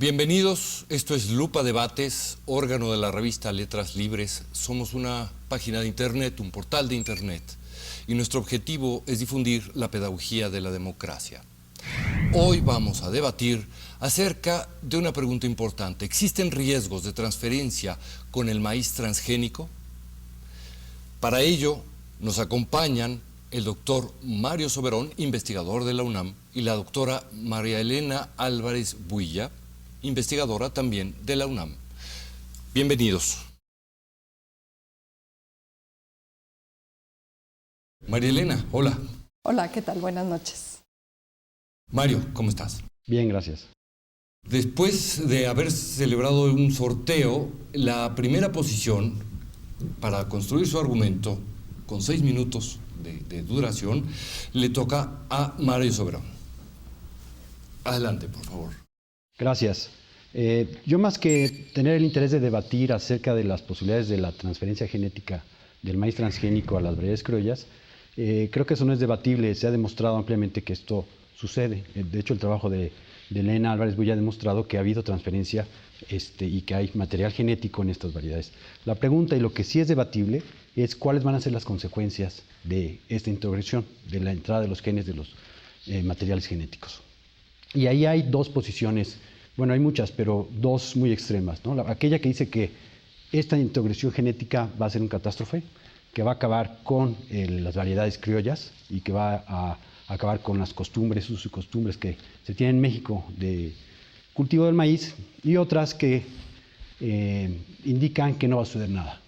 Bienvenidos, esto es Lupa Debates, órgano de la revista Letras Libres. Somos una página de internet, un portal de internet, y nuestro objetivo es difundir la pedagogía de la democracia. Hoy vamos a debatir acerca de una pregunta importante. ¿Existen riesgos de transferencia con el maíz transgénico? Para ello nos acompañan el doctor Mario Soberón, investigador de la UNAM, y la doctora María Elena Álvarez Builla, investigadora también de la UNAM. Bienvenidos. María Elena, hola. Hola, ¿qué tal? Buenas noches. Mario, ¿cómo estás? Bien, gracias. Después de haber celebrado un sorteo, la primera posición para construir su argumento, con 6 minutos de duración, le toca a Mario Soberón. Adelante, por favor. Gracias. Yo, más que tener el interés de debatir acerca de las posibilidades de la transferencia genética del maíz transgénico a las variedades criollas, creo que eso no es debatible. Se ha demostrado ampliamente que esto sucede. De hecho, el trabajo de Elena Álvarez Builla ha demostrado que ha habido transferencia y que hay material genético en estas variedades. La pregunta, y lo que sí es debatible, es cuáles van a ser las consecuencias de esta introgresión, de la entrada de los genes de los materiales genéticos. Y ahí hay dos posiciones, bueno, hay muchas, pero dos muy extremas, ¿no? Aquella que dice que esta introgresión genética va a ser una catástrofe, que va a acabar con las variedades criollas y que va a acabar con las costumbres, usos y costumbres que se tienen en México de cultivo del maíz, y otras que indican que no va a suceder nada.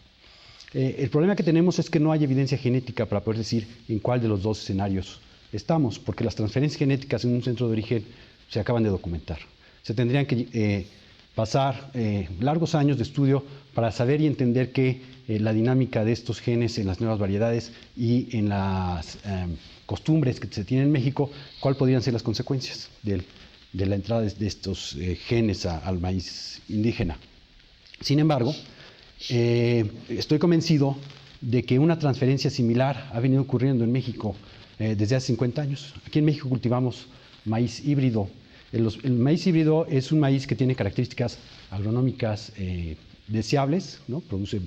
El problema que tenemos es que no hay evidencia genética para poder decir en cuál de los dos escenarios estamos, porque las transferencias genéticas en un centro de origen se acaban de documentar. Se tendrían que pasar largos años de estudio para saber y entender que la dinámica de estos genes en las nuevas variedades y en las costumbres que se tienen en México, cuáles podrían ser las consecuencias de la entrada de estos genes al maíz indígena. Sin embargo, estoy convencido de que una transferencia similar ha venido ocurriendo en México desde hace 50 años. Aquí en México cultivamos maíz híbrido. El maíz híbrido es un maíz que tiene características agronómicas deseables, ¿no? Produce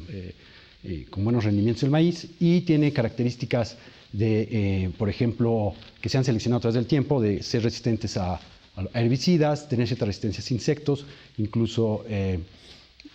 con buenos rendimientos el maíz, y tiene características de, por ejemplo, que se han seleccionado a través del tiempo, de ser resistentes a herbicidas, tener cierta resistencia a insectos, incluso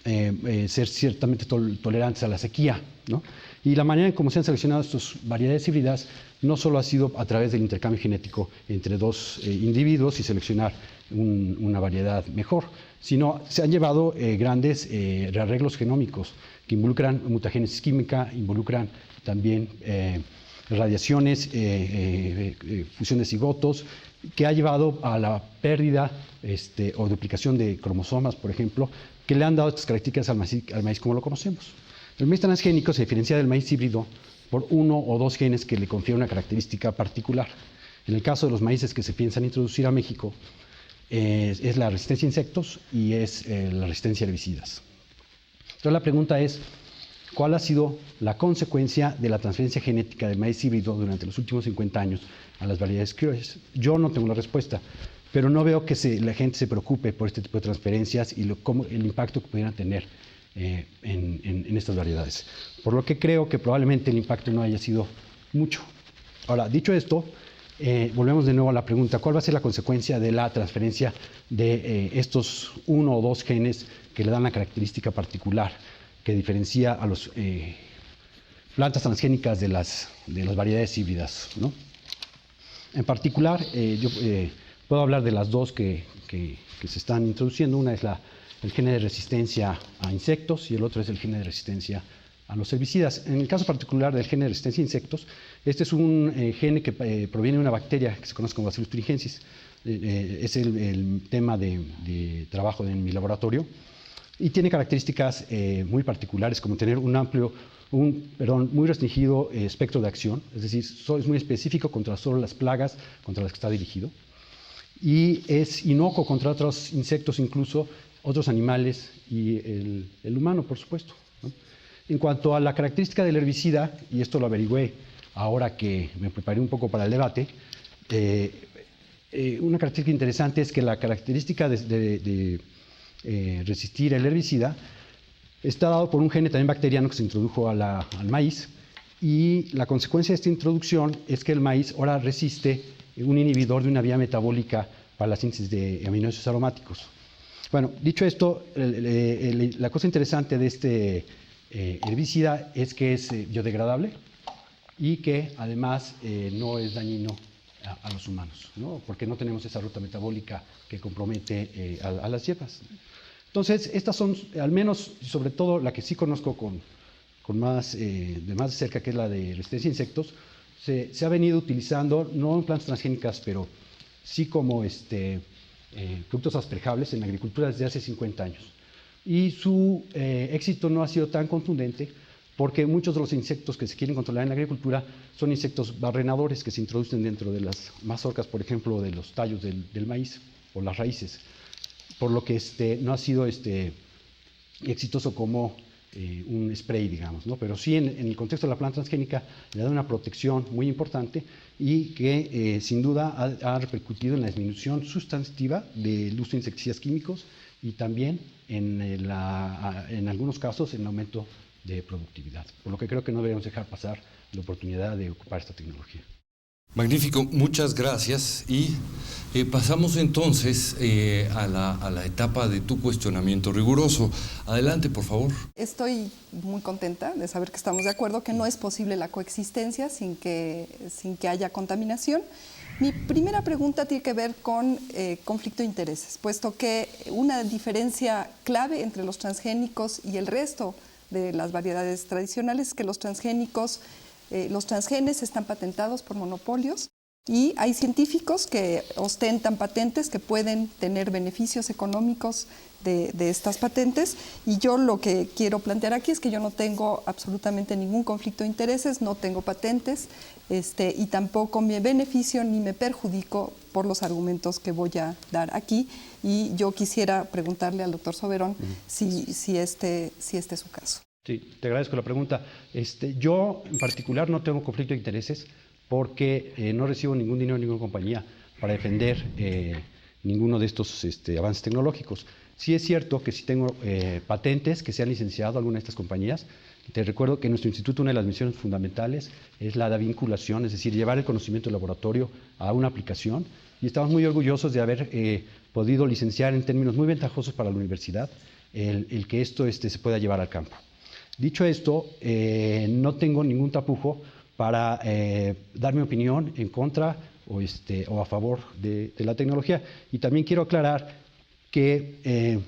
ser ciertamente tolerantes a la sequía, ¿no? Y la manera en cómo se han seleccionado estas variedades híbridas no solo ha sido a través del intercambio genético entre dos individuos y seleccionar una variedad mejor, sino se han llevado grandes rearreglos genómicos que involucran mutagénesis química, involucran también radiaciones, fusión de cigotos, que ha llevado a la pérdida o duplicación de cromosomas, por ejemplo, que le han dado estas características al maíz como lo conocemos. El maíz transgénico se diferencia del maíz híbrido por uno o dos genes que le confieren una característica particular. En el caso de los maíces que se piensan introducir a México, es la resistencia a insectos y es la resistencia a herbicidas. Entonces la pregunta es, ¿cuál ha sido la consecuencia de la transferencia genética del maíz híbrido durante los últimos 50 años a las variedades criollas? Yo no tengo la respuesta, pero no veo que la gente se preocupe por este tipo de transferencias y el impacto que pudieran tener en estas variedades. Por lo que creo que probablemente el impacto no haya sido mucho. Ahora, dicho esto, volvemos de nuevo a la pregunta, ¿cuál va a ser la consecuencia de la transferencia de estos uno o dos genes que le dan la característica particular que diferencia a las plantas transgénicas de las variedades híbridas, ¿no? En particular, yo puedo hablar de las dos que se están introduciendo. Una es el gen de resistencia a insectos y el otro es el gen de resistencia a los herbicidas. En el caso particular del gen de resistencia a insectos, este es un gen que proviene de una bacteria que se conoce como Bacillus thuringiensis. Es el tema de trabajo en mi laboratorio, y tiene características muy particulares, como tener muy restringido espectro de acción, es decir, es muy específico contra solo las plagas contra las que está dirigido, y es inocuo contra otros insectos, incluso otros animales y el humano, por supuesto, ¿no? En cuanto a la característica del herbicida, y esto lo averigüé ahora que me preparé un poco para el debate, una característica interesante es que la característica de resistir el herbicida está dado por un gene también bacteriano que se introdujo al maíz, y la consecuencia de esta introducción es que el maíz ahora resiste un inhibidor de una vía metabólica para la síntesis de aminoácidos aromáticos. Bueno, dicho esto, la cosa interesante de este herbicida es que es biodegradable y que además no es dañino a los humanos, ¿no? Porque no tenemos esa ruta metabólica que compromete a las hierbas. Entonces, estas son, al menos, sobre todo la que sí conozco de más de cerca, que es la de resistencia a insectos, se ha venido utilizando, no en plantas transgénicas, pero sí como productos asperjables en la agricultura desde hace 50 años. Y su éxito no ha sido tan contundente porque muchos de los insectos que se quieren controlar en la agricultura son insectos barrenadores que se introducen dentro de las mazorcas, por ejemplo, de los tallos del maíz o las raíces, por lo que no ha sido exitoso como un spray, digamos, ¿no? Pero sí en el contexto de la planta transgénica le da una protección muy importante y que sin duda ha repercutido en la disminución sustantiva del uso de insecticidas químicos y también en algunos casos en el aumento de productividad, por lo que creo que no deberíamos dejar pasar la oportunidad de ocupar esta tecnología. Magnífico, muchas gracias. Y pasamos entonces a la etapa de tu cuestionamiento riguroso. Adelante, por favor. Estoy muy contenta de saber que estamos de acuerdo que no es posible la coexistencia sin que haya contaminación. Mi primera pregunta tiene que ver con conflicto de intereses, puesto que una diferencia clave entre los transgénicos y el resto de las variedades tradicionales es que los transgénicos, los transgenes están patentados por monopolios y hay científicos que ostentan patentes que pueden tener beneficios económicos de estas patentes, y yo lo que quiero plantear aquí es que yo no tengo absolutamente ningún conflicto de intereses, no tengo patentes y tampoco me beneficio ni me perjudico por los argumentos que voy a dar aquí, y yo quisiera preguntarle al doctor Soberón si este es su caso. Sí, te agradezco la pregunta. Yo en particular no tengo conflicto de intereses porque no recibo ningún dinero de ninguna compañía para defender ninguno de estos avances tecnológicos. Sí es cierto que sí tengo patentes que se han licenciado a alguna de estas compañías. Te recuerdo que en nuestro instituto una de las misiones fundamentales es la de vinculación, es decir, llevar el conocimiento del laboratorio a una aplicación, y estamos muy orgullosos de haber podido licenciar en términos muy ventajosos para la universidad el que esto se pueda llevar al campo. Dicho esto, no tengo ningún tapujo para dar mi opinión en contra o a favor de la tecnología. Y también quiero aclarar que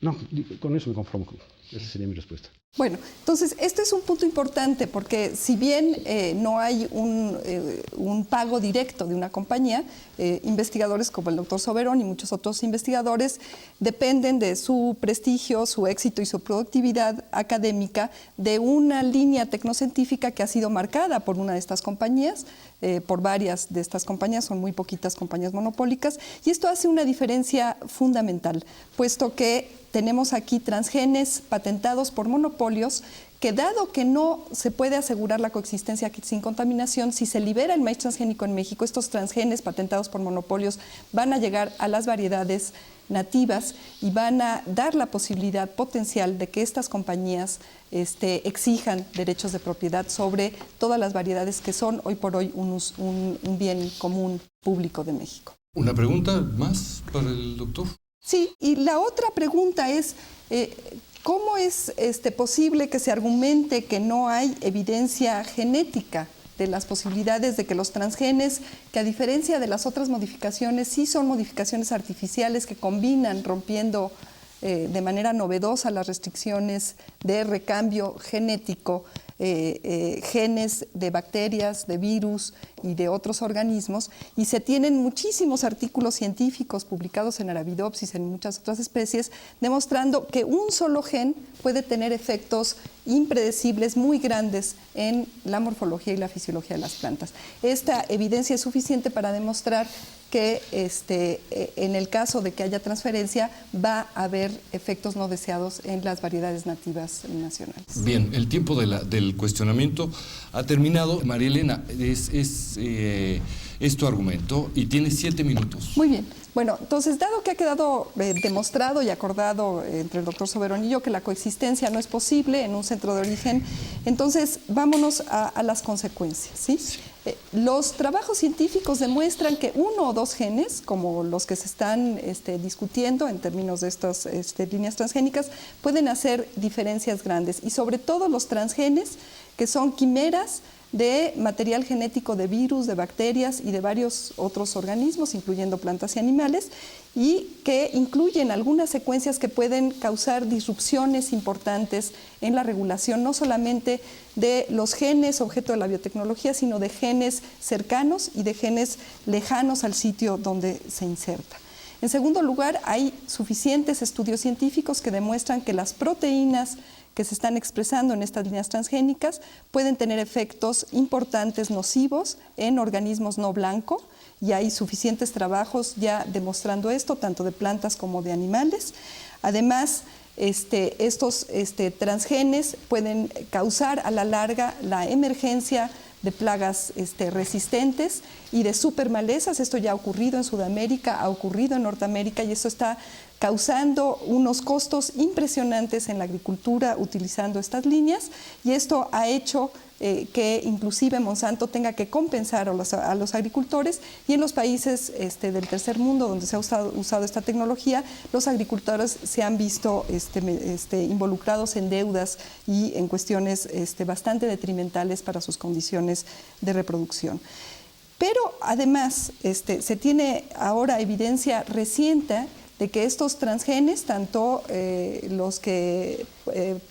no, con eso me conformo. Esa sería mi respuesta. Bueno, entonces este es un punto importante porque si bien no hay un pago directo de una compañía, investigadores como el doctor Soberón y muchos otros investigadores dependen de su prestigio, su éxito y su productividad académica de una línea tecnocientífica que ha sido marcada por una de estas compañías, por varias de estas compañías, son muy poquitas compañías monopólicas, y esto hace una diferencia fundamental, puesto que tenemos aquí transgenes patentados por monopolios que, dado que no se puede asegurar la coexistencia sin contaminación, si se libera el maíz transgénico en México, estos transgenes patentados por monopolios van a llegar a las variedades nativas y van a dar la posibilidad potencial de que estas compañías exijan derechos de propiedad sobre todas las variedades que son hoy por hoy un bien común público de México. ¿Una pregunta más para el doctor? Sí, y la otra pregunta es, ¿cómo es posible que se argumente que no hay evidencia genética de las posibilidades de que los transgenes, que a diferencia de las otras modificaciones, sí son modificaciones artificiales que combinan, rompiendo de manera novedosa las restricciones de recambio genético, genes de bacterias, de virus y de otros organismos, y se tienen muchísimos artículos científicos publicados en Arabidopsis, en muchas otras especies, demostrando que un solo gen puede tener efectos impredecibles muy grandes en la morfología y la fisiología de las plantas. Esta evidencia es suficiente para demostrar que en el caso de que haya transferencia va a haber efectos no deseados en las variedades nativas nacionales. Bien, el tiempo del cuestionamiento ha terminado. María Elena, es es tu argumento y tienes 7 minutos. Muy bien. Bueno, entonces, dado que ha quedado demostrado y acordado entre el doctor Soberón y yo que la coexistencia no es posible en un centro de origen, entonces vámonos a las consecuencias, ¿sí? Los trabajos científicos demuestran que 1 o 2 genes, como los que se están discutiendo en términos de estas líneas transgénicas, pueden hacer diferencias grandes, y sobre todo los transgenes, que son quimeras de material genético de virus, de bacterias y de varios otros organismos, incluyendo plantas y animales, y que incluyen algunas secuencias que pueden causar disrupciones importantes en la regulación, no solamente de los genes objeto de la biotecnología, sino de genes cercanos y de genes lejanos al sitio donde se inserta. En segundo lugar, hay suficientes estudios científicos que demuestran que las proteínas que se están expresando en estas líneas transgénicas pueden tener efectos importantes nocivos en organismos no blanco, y hay suficientes trabajos ya demostrando esto, tanto de plantas como de animales. Además, estos transgenes pueden causar a la larga la emergencia de plagas resistentes y de supermalezas. Esto ya ha ocurrido en Sudamérica, ha ocurrido en Norteamérica, y eso está causando unos costos impresionantes en la agricultura utilizando estas líneas, y esto ha hecho que inclusive Monsanto tenga que compensar a los agricultores, y en los países del tercer mundo donde se ha usado esta tecnología, los agricultores se han visto involucrados en deudas y en cuestiones bastante detrimentales para sus condiciones de reproducción. Pero además se tiene ahora evidencia reciente de que estos transgenes, tanto los que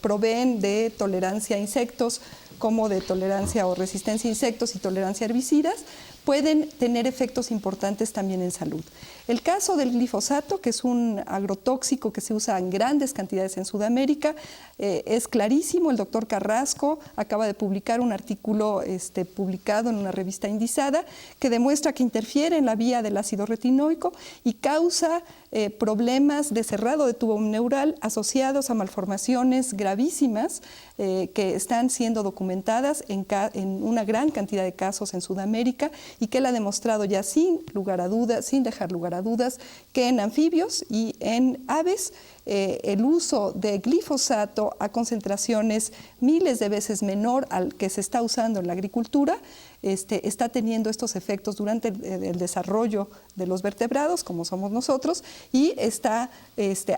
proveen de tolerancia a insectos como de tolerancia o resistencia a insectos y tolerancia a herbicidas, pueden tener efectos importantes también en salud. El caso del glifosato, que es un agrotóxico que se usa en grandes cantidades en Sudamérica, es clarísimo. El doctor Carrasco acaba de publicar un artículo publicado en una revista indizada que demuestra que interfiere en la vía del ácido retinoico y causa problemas de cerrado de tubo neural asociados a malformaciones gravísimas que están siendo documentadas en una gran cantidad de casos en Sudamérica, y que él ha demostrado ya sin dejar lugar a dudas, que en anfibios y en aves el uso de glifosato a concentraciones miles de veces menor al que se está usando en la agricultura está teniendo estos efectos durante el desarrollo de los vertebrados, como somos nosotros, y está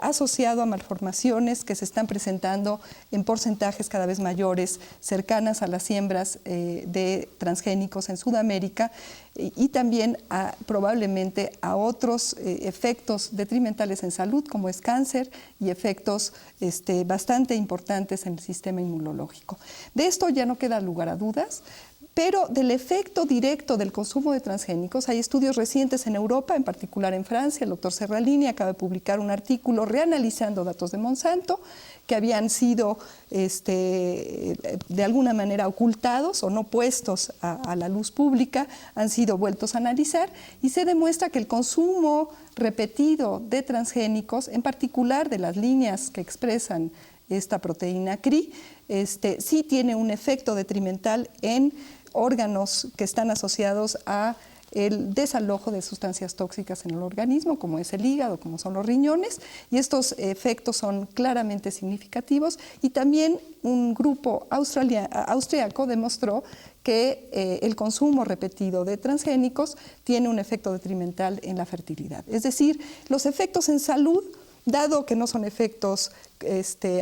asociado a malformaciones que se están presentando en porcentajes cada vez mayores, cercanas a las siembras de transgénicos en Sudamérica, y también probablemente a otros efectos detrimentales en salud, como es cáncer, y efectos bastante importantes en el sistema inmunológico. De esto ya no queda lugar a dudas. Pero del efecto directo del consumo de transgénicos hay estudios recientes en Europa, en particular en Francia. El doctor Serralini acaba de publicar un artículo reanalizando datos de Monsanto que habían sido de alguna manera ocultados o no puestos a la luz pública, han sido vueltos a analizar, y se demuestra que el consumo repetido de transgénicos, en particular de las líneas que expresan esta proteína CRI, sí tiene un efecto detrimental en órganos que están asociados a el desalojo de sustancias tóxicas en el organismo, como es el hígado, como son los riñones, y estos efectos son claramente significativos. Y también un grupo austriaco demostró que el consumo repetido de transgénicos tiene un efecto detrimental en la fertilidad. Es decir, los efectos en salud, dado que no son efectos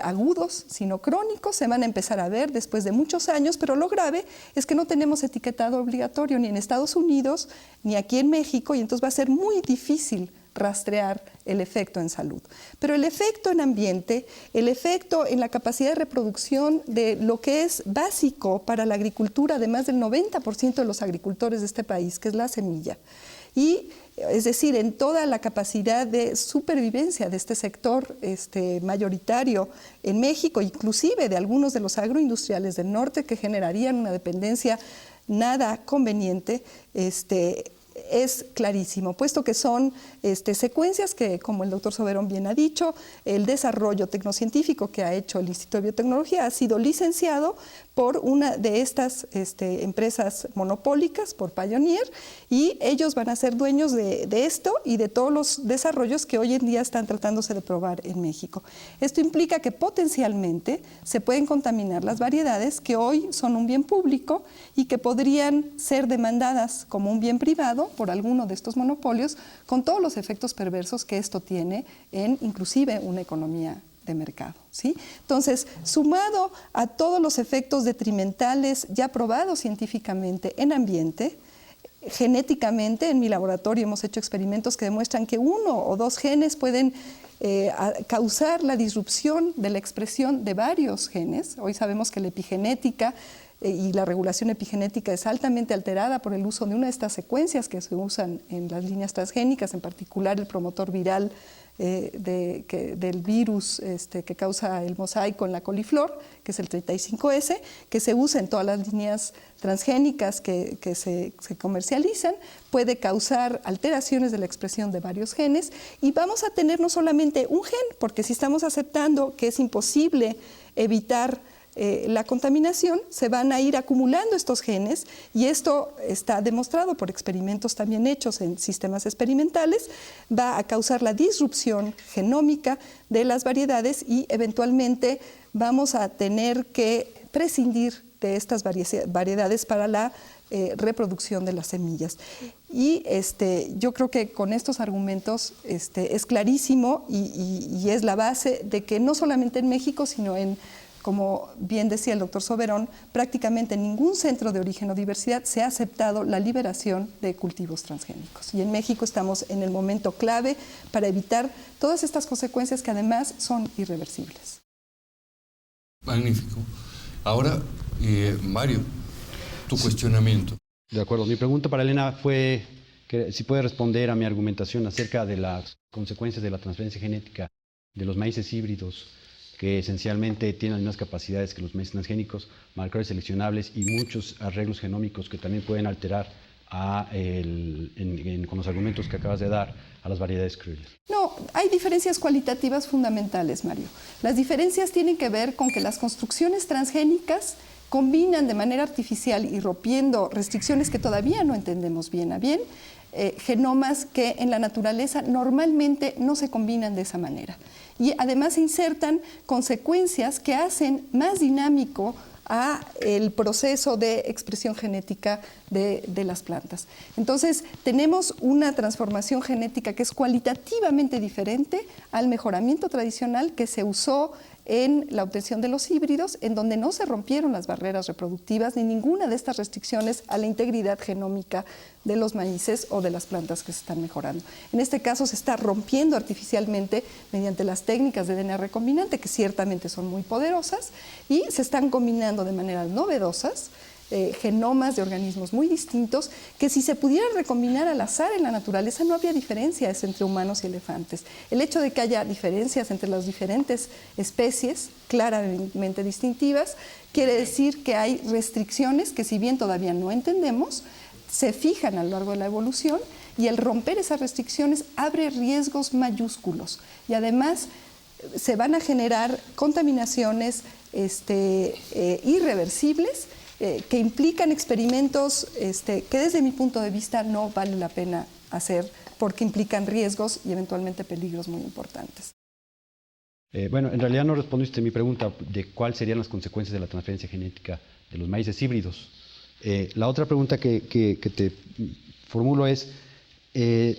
agudos, sino crónicos, se van a empezar a ver después de muchos años, pero lo grave es que no tenemos etiquetado obligatorio ni en Estados Unidos ni aquí en México, y entonces va a ser muy difícil rastrear el efecto en salud. Pero el efecto en ambiente, el efecto en la capacidad de reproducción de lo que es básico para la agricultura, además del 90% de los agricultores de este país, que es la semilla, y es decir, en toda la capacidad de supervivencia de este sector mayoritario en México, inclusive de algunos de los agroindustriales del norte que generarían una dependencia nada conveniente, es clarísimo, puesto que son secuencias que, como el doctor Soberón bien ha dicho, el desarrollo tecnocientífico que ha hecho el Instituto de Biotecnología ha sido licenciado por una de estas empresas monopólicas, por Pioneer, y ellos van a ser dueños de esto y de todos los desarrollos que hoy en día están tratándose de probar en México. Esto implica que potencialmente se pueden contaminar las variedades que hoy son un bien público y que podrían ser demandadas como un bien privado por alguno de estos monopolios, con todos los efectos perversos que esto tiene en inclusive una economía de mercado, ¿sí? Entonces, sumado a todos los efectos detrimentales ya probados científicamente en ambiente, genéticamente en mi laboratorio hemos hecho experimentos que demuestran que 1 o 2 genes pueden causar la disrupción de la expresión de varios genes. Hoy sabemos que la epigenética y la regulación epigenética es altamente alterada por el uso de una de estas secuencias que se usan en las líneas transgénicas, en particular el promotor viral del virus que causa el mosaico en la coliflor, que es el 35S, que se usa en todas las líneas transgénicas que se comercializan, puede causar alteraciones de la expresión de varios genes, y vamos a tener no solamente un gen, porque si estamos aceptando que es imposible evitar la contaminación, se van a ir acumulando estos genes, y esto está demostrado por experimentos también hechos en sistemas experimentales, va a causar la disrupción genómica de las variedades y eventualmente vamos a tener que prescindir de estas variedades para la reproducción de las semillas. Y yo creo que con estos argumentos es clarísimo y es la base de que no solamente en México, sino en, como bien decía el doctor Soberón, prácticamente en ningún centro de origen o diversidad se ha aceptado la liberación de cultivos transgénicos. Y en México estamos en el momento clave para evitar todas estas consecuencias que además son irreversibles. Magnífico. Ahora, Mario, tu cuestionamiento. De acuerdo. Mi pregunta para Elena fue que si puede responder a mi argumentación acerca de las consecuencias de la transferencia genética de los maíces híbridos, que esencialmente tienen las mismas capacidades que los maíces transgénicos, marcadores seleccionables y muchos arreglos genómicos que también pueden alterar con los argumentos que acabas de dar a las variedades criollas. No, hay diferencias cualitativas fundamentales, Mario. Las diferencias tienen que ver con que las construcciones transgénicas combinan de manera artificial y rompiendo restricciones que todavía no entendemos bien a bien, genomas que en la naturaleza normalmente no se combinan de esa manera. Y además se insertan consecuencias que hacen más dinámico a el proceso de expresión genética de las plantas. Entonces, tenemos una transformación genética que es cualitativamente diferente al mejoramiento tradicional que se usó en la obtención de los híbridos, en donde no se rompieron las barreras reproductivas ni ninguna de estas restricciones a la integridad genómica de los maíces o de las plantas que se están mejorando. En este caso se está rompiendo artificialmente mediante las técnicas de DNA recombinante, que ciertamente son muy poderosas, y se están combinando de maneras novedosas genomas de organismos muy distintos, que si se pudieran recombinar al azar en la naturaleza no habría diferencias entre humanos y elefantes. El hecho de que haya diferencias entre las diferentes especies claramente distintivas quiere decir que hay restricciones que, si bien todavía no entendemos, se fijan a lo largo de la evolución, y el romper esas restricciones abre riesgos mayúsculos, y además se van a generar contaminaciones irreversibles que implican experimentos que desde mi punto de vista no vale la pena hacer, porque implican riesgos y eventualmente peligros muy importantes. Bueno, en realidad no respondiste a mi pregunta de cuáles serían las consecuencias de la transferencia genética de los maíces híbridos. La otra pregunta que te formulo es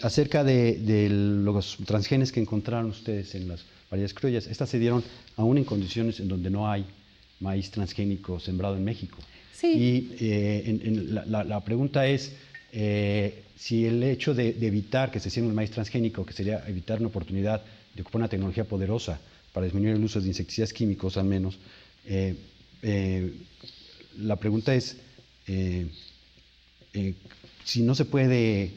acerca de los transgenes que encontraron ustedes en las variedades criollas. Estas se dieron aún en condiciones en donde no hay maíz transgénico sembrado en México. Sí. Y la pregunta es si el hecho de evitar que se siembre el maíz transgénico, que sería evitar una oportunidad de ocupar una tecnología poderosa para disminuir el uso de insecticidas químicos al menos, la pregunta es si no se puede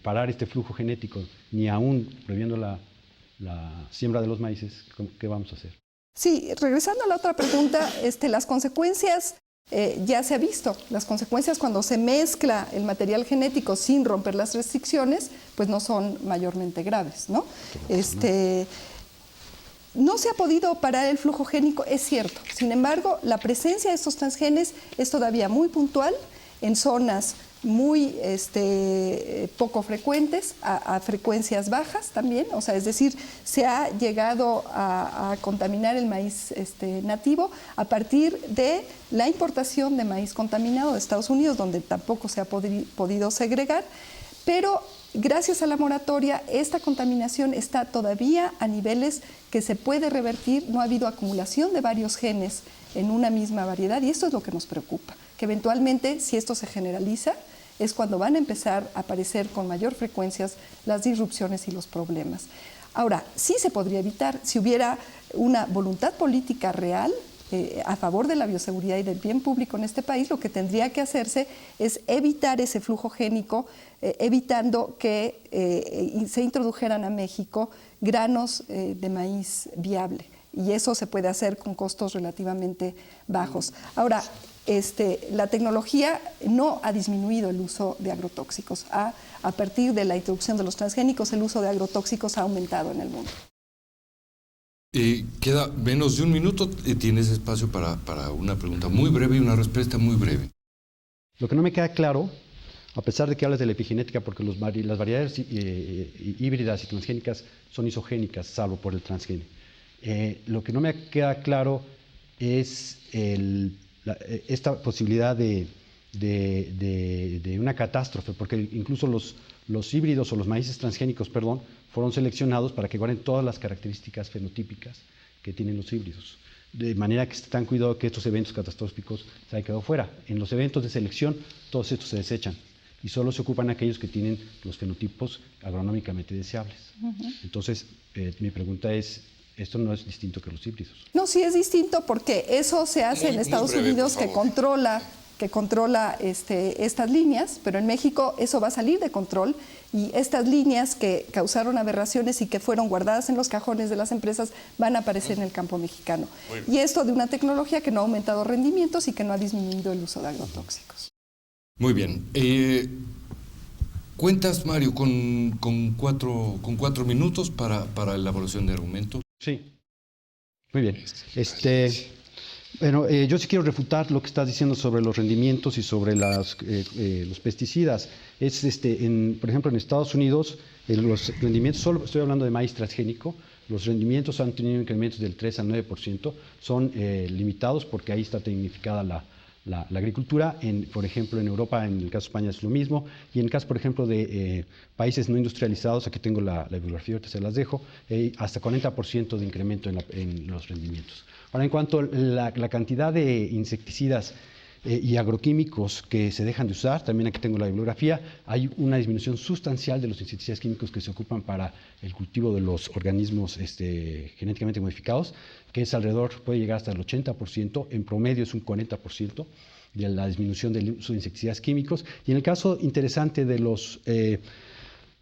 parar este flujo genético, ni aún prohibiendo la siembra de los maíces, ¿qué vamos a hacer? Sí, regresando a la otra pregunta, las consecuencias Ya se ha visto las consecuencias cuando se mezcla el material genético sin romper las restricciones, pues no son mayormente graves, ¿no? No se ha podido parar el flujo génico, es cierto. Sin embargo, la presencia de estos transgenes es todavía muy puntual en zonas muy poco frecuentes, a frecuencias bajas también, o sea, es decir, se ha llegado a contaminar el maíz nativo a partir de la importación de maíz contaminado de Estados Unidos, donde tampoco se ha podido segregar, pero gracias a la moratoria esta contaminación está todavía a niveles que se puede revertir, no ha habido acumulación de varios genes en una misma variedad y esto es lo que nos preocupa, que eventualmente si esto se generaliza es cuando van a empezar a aparecer con mayor frecuencia las disrupciones y los problemas. Ahora, sí se podría evitar si hubiera una voluntad política real a favor de la bioseguridad y del bien público en este país. Lo que tendría que hacerse es evitar ese flujo génico, evitando que se introdujeran a México granos de maíz viable. Y eso se puede hacer con costos relativamente bajos. Ahora, la tecnología no ha disminuido el uso de agrotóxicos. A partir de la introducción de los transgénicos, el uso de agrotóxicos ha aumentado en el mundo. Queda menos de un minuto. Tienes espacio para una pregunta muy breve y una respuesta muy breve. Lo que no me queda claro, a pesar de que hablas de la epigenética, porque las variedades híbridas y transgénicas son isogénicas, salvo por el transgene. Lo que no me queda claro es esta posibilidad de una catástrofe, porque incluso los híbridos o los maíces transgénicos, fueron seleccionados para que guarden todas las características fenotípicas que tienen los híbridos. De manera que están cuidado que estos eventos catastróficos se hayan quedado fuera. En los eventos de selección, todos estos se desechan y solo se ocupan aquellos que tienen los fenotipos agronómicamente deseables. Entonces, mi pregunta es, ¿esto no es distinto que los híbridos? No, sí es distinto porque eso se hace en Estados Unidos, que controla estas líneas, pero en México eso va a salir de control y estas líneas que causaron aberraciones y que fueron guardadas en los cajones de las empresas van a aparecer en el campo mexicano. Y esto de una tecnología que no ha aumentado rendimientos y que no ha disminuido el uso de agrotóxicos. Muy bien. ¿Cuentas, Mario, con cuatro minutos para la elaboración de argumentos? Sí. Muy bien. Bueno, yo sí quiero refutar lo que estás diciendo sobre los rendimientos y sobre los pesticidas. Por ejemplo, en Estados Unidos, los rendimientos, solo estoy hablando de maíz transgénico, los rendimientos han tenido incrementos del 3 al 9%, son limitados porque ahí está tecnificada la agricultura. Por ejemplo, en Europa, en el caso de España es lo mismo, y en el caso, por ejemplo, de países no industrializados, aquí tengo la bibliografía, ahorita se las dejo, hasta 40% de incremento en los rendimientos. Ahora, en cuanto a la cantidad de insecticidas y agroquímicos que se dejan de usar, también aquí tengo la bibliografía, hay una disminución sustancial de los insecticidas químicos que se ocupan para el cultivo de los organismos genéticamente modificados, que es puede llegar hasta el 80%, en promedio es un 40% de la disminución del uso de insecticidas químicos. Y en el caso interesante de los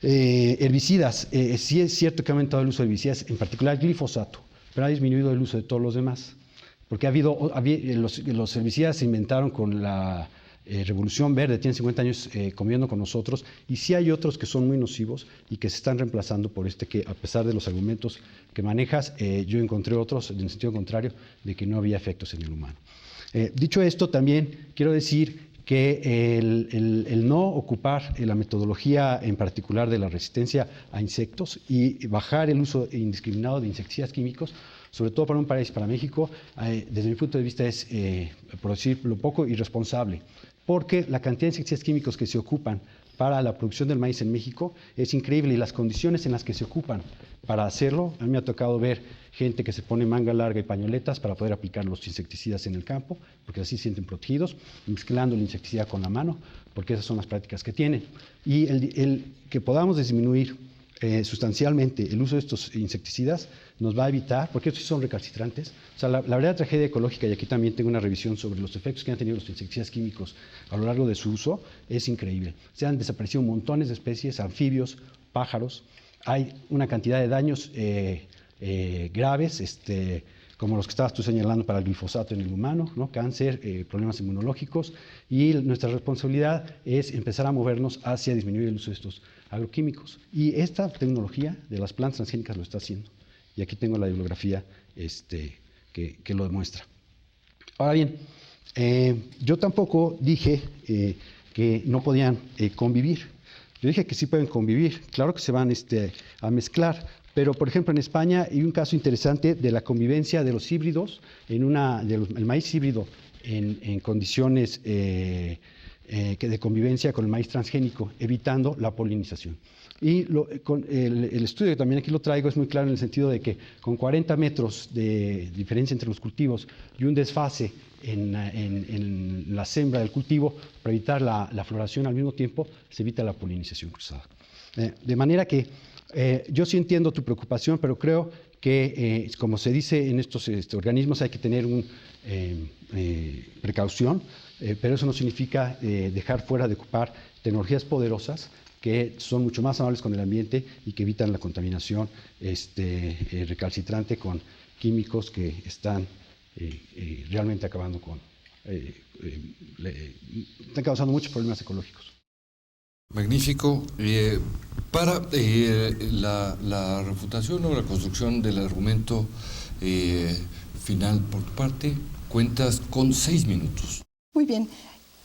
herbicidas, sí es cierto que ha aumentado el uso de herbicidas, en particular glifosato, pero ha disminuido el uso de todos los demás. Porque los herbicidas se inventaron con la Revolución Verde, tienen 50 años conviviendo con nosotros, y sí hay otros que son muy nocivos y que se están reemplazando por que a pesar de los argumentos que manejas, yo encontré otros en el sentido contrario, de que no había efectos en el humano. Dicho esto, también quiero decir que el no ocupar la metodología en particular de la resistencia a insectos y bajar el uso indiscriminado de insecticidas químicos, sobre todo para un país, para México, desde mi punto de vista es, por decirlo poco, irresponsable, porque la cantidad de insecticidas químicos que se ocupan para la producción del maíz en México es increíble y las condiciones en las que se ocupan para hacerlo, a mí me ha tocado ver gente que se pone manga larga y pañoletas para poder aplicar los insecticidas en el campo, porque así se sienten protegidos, mezclando el insecticida con la mano, porque esas son las prácticas que tienen. Y el que podamos disminuir sustancialmente el uso de estos insecticidas nos va a evitar, porque estos sí son recalcitrantes. O sea, la verdadera tragedia ecológica, y aquí también tengo una revisión sobre los efectos que han tenido los insecticidas químicos a lo largo de su uso, es increíble. Se han desaparecido montones de especies, anfibios, pájaros, hay una cantidad de daños graves, como los que estabas tú señalando para el glifosato en el humano, ¿no? Cáncer, problemas inmunológicos, y nuestra responsabilidad es empezar a movernos hacia disminuir el uso de estos agroquímicos. Y esta tecnología de las plantas transgénicas lo está haciendo. Y aquí tengo la bibliografía que lo demuestra. Ahora bien, yo tampoco dije que no podían convivir. Yo dije que sí pueden convivir. Claro que se van a mezclar. Pero, por ejemplo, en España hay un caso interesante de la convivencia de los híbridos, el maíz híbrido en condiciones de convivencia con el maíz transgénico, evitando la polinización. Y el estudio, que también aquí lo traigo, es muy claro en el sentido de que con 40 metros de diferencia entre los cultivos y un desfase en la siembra del cultivo, para evitar la floración al mismo tiempo, se evita la polinización cruzada. De manera que yo sí entiendo tu preocupación, pero creo que, como se dice en estos organismos, hay que tener precaución, pero eso no significa dejar fuera de ocupar tecnologías poderosas que son mucho más amables con el ambiente y que evitan la contaminación recalcitrante con químicos que están realmente acabando están causando muchos problemas ecológicos. Magnífico. Para la refutación o la construcción del argumento final por tu parte, cuentas con 6 minutos. Muy bien.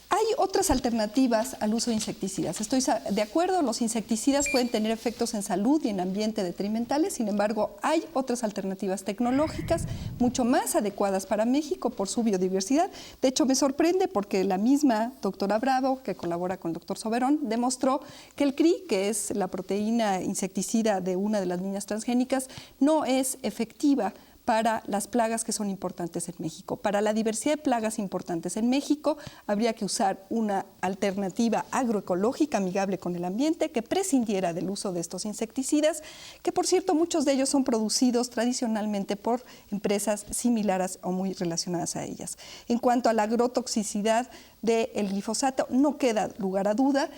Hay otras alternativas al uso de insecticidas. Estoy de acuerdo, los insecticidas pueden tener efectos en salud y en ambiente detrimentales, sin embargo, hay otras alternativas tecnológicas mucho más adecuadas para México por su biodiversidad. De hecho, me sorprende porque la misma doctora Bravo, que colabora con el doctor Soberón, demostró que el CRI, que es la proteína insecticida de una de las niñas transgénicas, no es efectiva para las plagas que son importantes en México. Para la diversidad de plagas importantes en México, habría que usar una alternativa agroecológica amigable con el ambiente que prescindiera del uso de estos insecticidas, que por cierto muchos de ellos son producidos tradicionalmente por empresas similares o muy relacionadas a ellas. En cuanto a la agrotoxicidad del glifosato, no queda lugar a duda,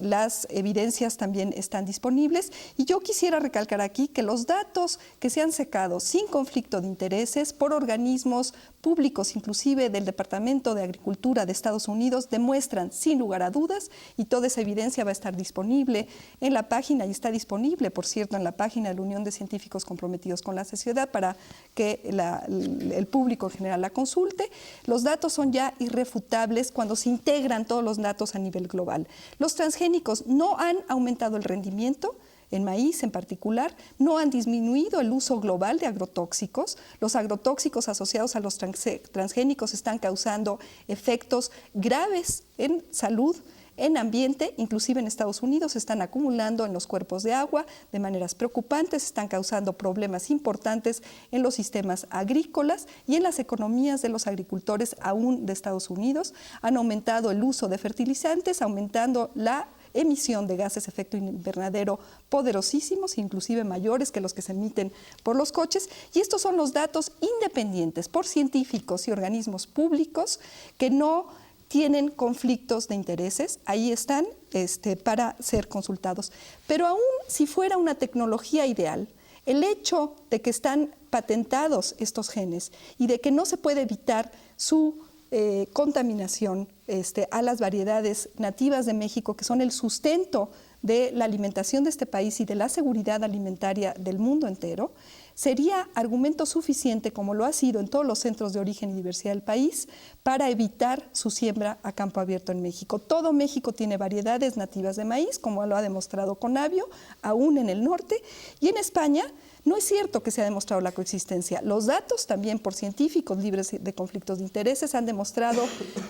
las evidencias también están disponibles, y yo quisiera recalcar aquí que los datos que se han sacado sin conflicto de intereses por organismos públicos, inclusive del Departamento de Agricultura de Estados Unidos, demuestran sin lugar a dudas, y toda esa evidencia va a estar disponible en la página, y está disponible, por cierto, en la página de la Unión de Científicos Comprometidos con la Sociedad para que el público en general la consulte. Los datos son ya irrefutables cuando se integran todos los datos a nivel global. Los transgénicos no han aumentado el rendimiento, en maíz en particular, no han disminuido el uso global de agrotóxicos. Los agrotóxicos asociados a los transgénicos están causando efectos graves en salud, en ambiente, inclusive en Estados Unidos se están acumulando en los cuerpos de agua de maneras preocupantes, están causando problemas importantes en los sistemas agrícolas y en las economías de los agricultores aún de Estados Unidos. Han aumentado el uso de fertilizantes, aumentando la emisión de gases de efecto invernadero poderosísimos, inclusive mayores que los que se emiten por los coches, y estos son los datos independientes por científicos y organismos públicos que no tienen conflictos de intereses, ahí están para ser consultados. Pero aún si fuera una tecnología ideal, el hecho de que están patentados estos genes y de que no se puede evitar su contaminación a las variedades nativas de México, que son el sustento de la alimentación de este país y de la seguridad alimentaria del mundo entero, sería argumento suficiente, como lo ha sido en todos los centros de origen y diversidad del país, para evitar su siembra a campo abierto en México. Todo México tiene variedades nativas de maíz, como lo ha demostrado Conavio, aún en el norte, y en España no es cierto que se ha demostrado la coexistencia. Los datos, también por científicos libres de conflictos de intereses, han demostrado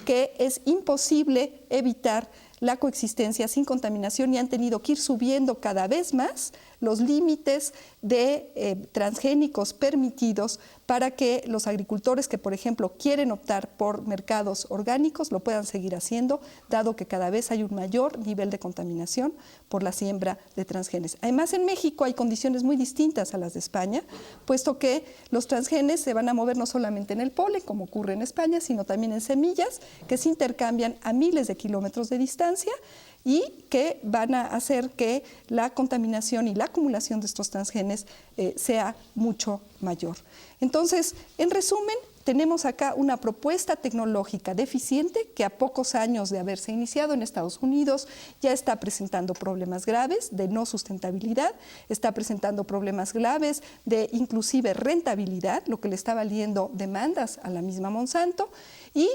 que es imposible evitar la coexistencia sin contaminación, y han tenido que ir subiendo cada vez más los límites de transgénicos permitidos para que los agricultores que, por ejemplo, quieren optar por mercados orgánicos lo puedan seguir haciendo, dado que cada vez hay un mayor nivel de contaminación por la siembra de transgenes. Además, en México hay condiciones muy distintas a las de España, puesto que los transgenes se van a mover no solamente en el polen, como ocurre en España, sino también en semillas que se intercambian a miles de kilómetros de distancia, y que van a hacer que la contaminación y la acumulación de estos transgenes sea mucho mayor. Entonces, en resumen, tenemos acá una propuesta tecnológica deficiente que a pocos años de haberse iniciado en Estados Unidos ya está presentando problemas graves de no sustentabilidad, está presentando problemas graves de inclusive rentabilidad, lo que le está valiendo demandas a la misma Monsanto, y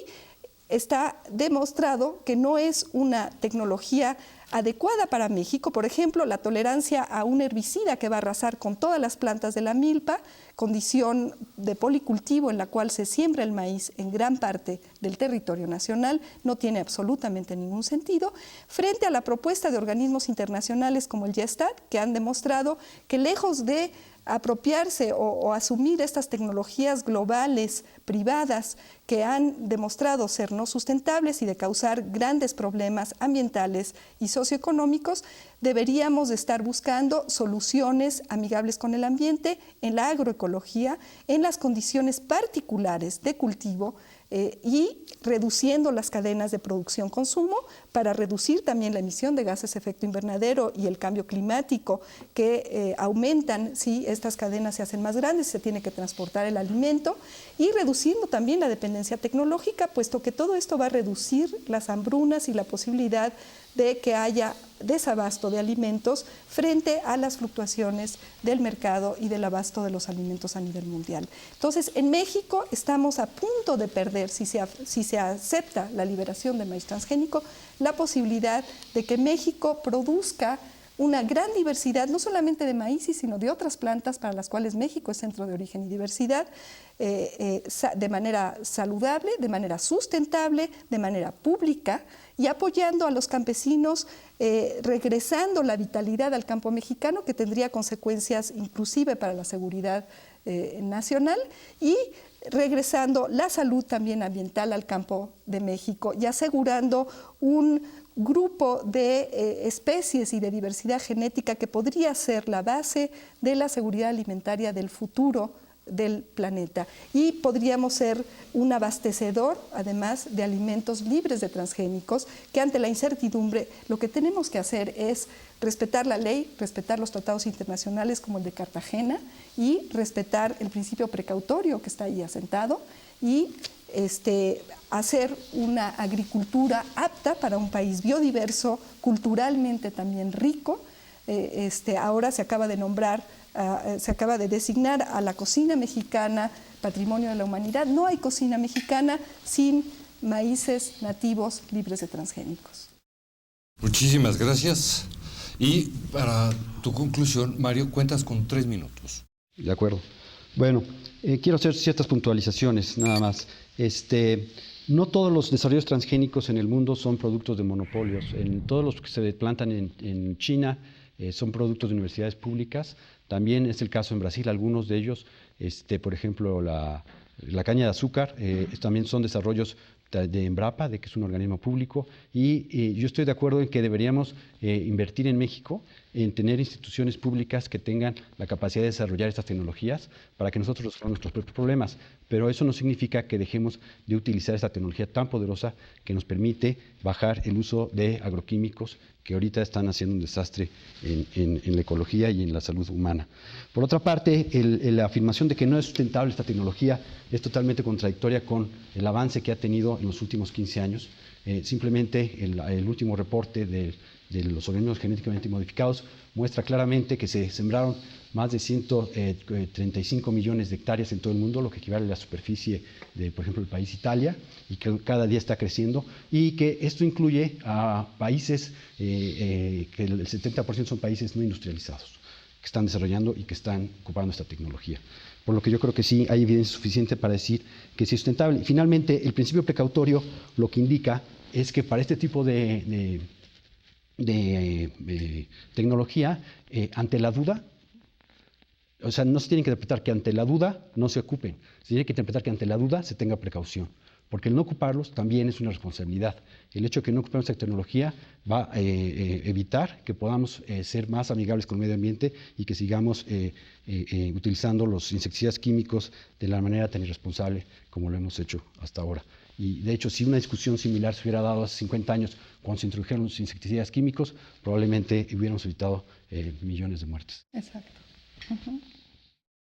está demostrado que no es una tecnología adecuada para México. Por ejemplo, la tolerancia a un herbicida que va a arrasar con todas las plantas de la milpa, condición de policultivo en la cual se siembra el maíz en gran parte del territorio nacional, no tiene absolutamente ningún sentido, frente a la propuesta de organismos internacionales como el GESTAT, que han demostrado que lejos de apropiarse o asumir estas tecnologías globales, privadas, que han demostrado ser no sustentables y de causar grandes problemas ambientales y socioeconómicos, deberíamos de estar buscando soluciones amigables con el ambiente en la agroecología, en las condiciones particulares de cultivo y reduciendo las cadenas de producción-consumo para reducir también la emisión de gases de efecto invernadero y el cambio climático que aumentan si estas cadenas se hacen más grandes, se tiene que transportar el alimento, y reduciendo también la dependencia tecnológica, puesto que todo esto va a reducir las hambrunas y la posibilidad de que haya desabasto de alimentos frente a las fluctuaciones del mercado y del abasto de los alimentos a nivel mundial. Entonces, en México estamos a punto de perder, si se acepta la liberación del maíz transgénico, la posibilidad de que México produzca una gran diversidad, no solamente de maíz, sino de otras plantas para las cuales México es centro de origen y diversidad, de manera saludable, de manera sustentable, de manera pública, y apoyando a los campesinos, regresando la vitalidad al campo mexicano, que tendría consecuencias inclusive para la seguridad nacional, y regresando la salud también ambiental al campo de México y asegurando un grupo de especies y de diversidad genética que podría ser la base de la seguridad alimentaria del futuro del planeta, y podríamos ser un abastecedor además de alimentos libres de transgénicos, que ante la incertidumbre lo que tenemos que hacer es respetar la ley, respetar los tratados internacionales como el de Cartagena y respetar el principio precautorio que está ahí asentado, y hacer una agricultura apta para un país biodiverso, culturalmente también rico. Ahora se acaba de nombrar, se acaba de designar a la cocina mexicana Patrimonio de la Humanidad. No hay cocina mexicana sin maíces nativos libres de transgénicos. Muchísimas gracias. Y para tu conclusión, Mario, cuentas con 3 minutos. De acuerdo. Bueno, quiero hacer ciertas puntualizaciones, nada más. No todos los desarrollos transgénicos en el mundo son productos de monopolios. Todos los que se plantan en China son productos de universidades públicas. También es el caso en Brasil, algunos de ellos, por ejemplo, la caña de azúcar, también son desarrollos de Embrapa, de que es un organismo público, y yo estoy de acuerdo en que deberíamos invertir en México, en tener instituciones públicas que tengan la capacidad de desarrollar estas tecnologías para que nosotros resolvamos nuestros propios problemas, pero eso no significa que dejemos de utilizar esta tecnología tan poderosa que nos permite bajar el uso de agroquímicos que ahorita están haciendo un desastre en la ecología y en la salud humana. Por otra parte, la afirmación de que no es sustentable esta tecnología es totalmente contradictoria con el avance que ha tenido en los últimos 15 años. Simplemente el último reporte de los organismos genéticamente modificados muestra claramente que se sembraron más de 135 millones de hectáreas en todo el mundo, lo que equivale a la superficie de, por ejemplo, el país Italia, y que cada día está creciendo, y que esto incluye a países que el 70% son países no industrializados, que están desarrollando y que están ocupando esta tecnología. Por lo que yo creo que sí hay evidencia suficiente para decir que sí es sustentable. Y finalmente, el principio precautorio lo que indica es que para este tipo de tecnología, ante la duda, o sea, no se tiene que interpretar que ante la duda no se ocupen, se tiene que interpretar que ante la duda se tenga precaución, porque el no ocuparlos también es una responsabilidad. El hecho de que no ocupemos esta tecnología va a evitar que podamos ser más amigables con el medio ambiente y que sigamos utilizando los insecticidas químicos de la manera tan irresponsable como lo hemos hecho hasta ahora. Y de hecho, si una discusión similar se hubiera dado hace 50 años, cuando se introdujeron los insecticidas químicos, probablemente hubiéramos evitado millones de muertes. Exacto.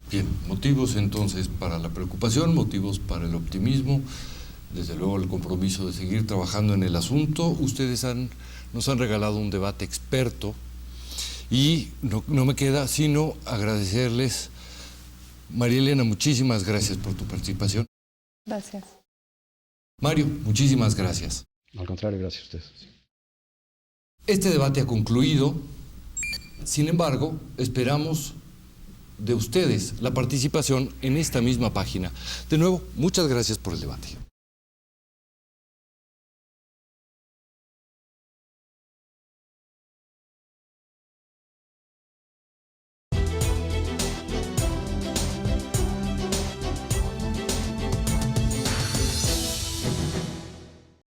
Bien, motivos entonces para la preocupación, motivos para el optimismo, desde luego el compromiso de seguir trabajando en el asunto. Ustedes nos han regalado un debate experto y no me queda sino agradecerles. María Elena, muchísimas gracias por tu participación. Gracias. Mario, muchísimas gracias. Al contrario, gracias a ustedes. Este debate ha concluido. Sin embargo, esperamos de ustedes la participación en esta misma página. De nuevo, muchas gracias por el debate.